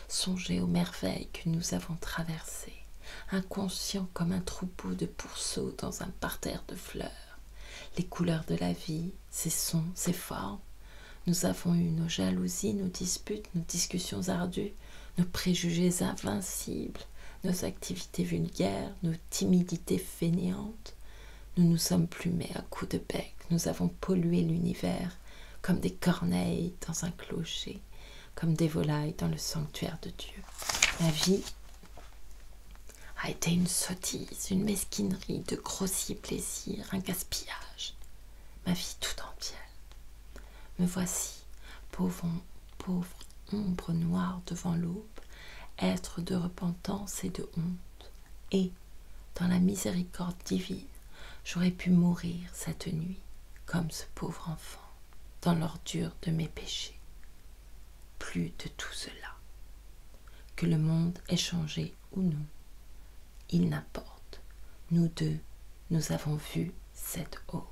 Songez aux merveilles que nous avons traversées, inconscients comme un troupeau de pourceaux dans un parterre de fleurs. Les couleurs de la vie, ses sons, ses formes. Nous avons eu nos jalousies, nos disputes, nos discussions ardues, nos préjugés invincibles, nos activités vulgaires, nos timidités fainéantes. Nous nous sommes plumés à coups de bec, nous avons pollué l'univers comme des corneilles dans un clocher, comme des volailles dans le sanctuaire de Dieu. La vie a été une sottise, une mesquinerie, de grossiers plaisirs, un gaspillage. Ma vie tout entière. Me voici, pauvre ombre noire devant l'aube, être de repentance et de honte. Et, dans la miséricorde divine, j'aurais pu mourir cette nuit, comme ce pauvre enfant, dans l'ordure de mes péchés. Plus de tout cela. Que le monde ait changé ou non, il n'importe. Nous deux, nous avons vu cette aube.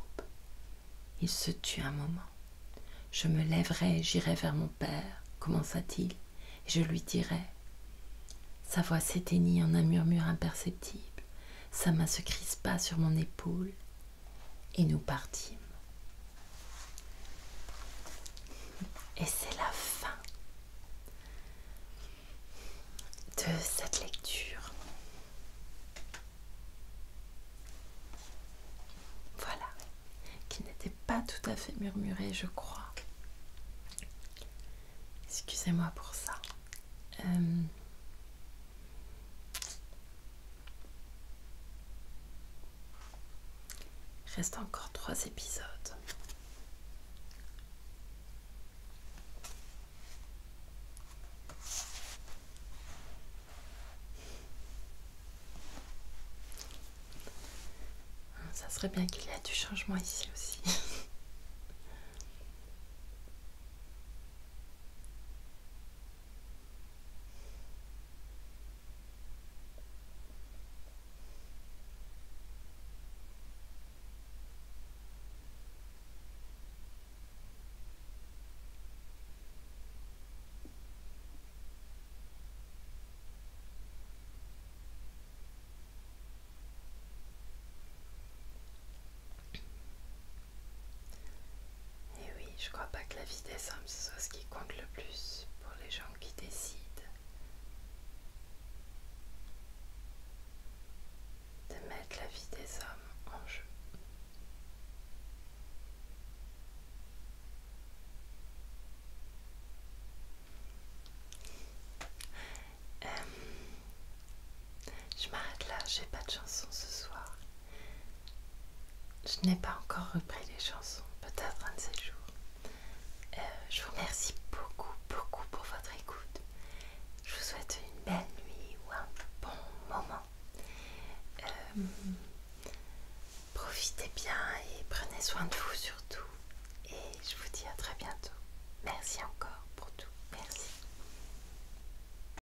Il se tut un moment. Je me lèverai, j'irai vers mon père, commença-t-il, et je lui dirai. Sa voix s'éteignit en un murmure imperceptible. Sa main se crispa sur mon épaule, et nous partîmes. Et c'est la fin de cette lecture. Voilà, qui n'était pas tout à fait murmurée, je crois. Excusez-moi pour ça. Il reste encore 3 épisodes. Ça serait bien qu'il y ait du changement ici aussi. Je crois pas que la vie des hommes ce soit ce qui compte le plus pour les gens qui décident de mettre la vie des hommes en jeu. Je m'arrête là, j'ai pas de chanson ce soir. Je n'ai pas encore repris les chansons, peut-être un de ces jours. Je vous remercie beaucoup pour votre écoute. Je vous souhaite une belle nuit ou un bon moment. Profitez bien et prenez soin de vous.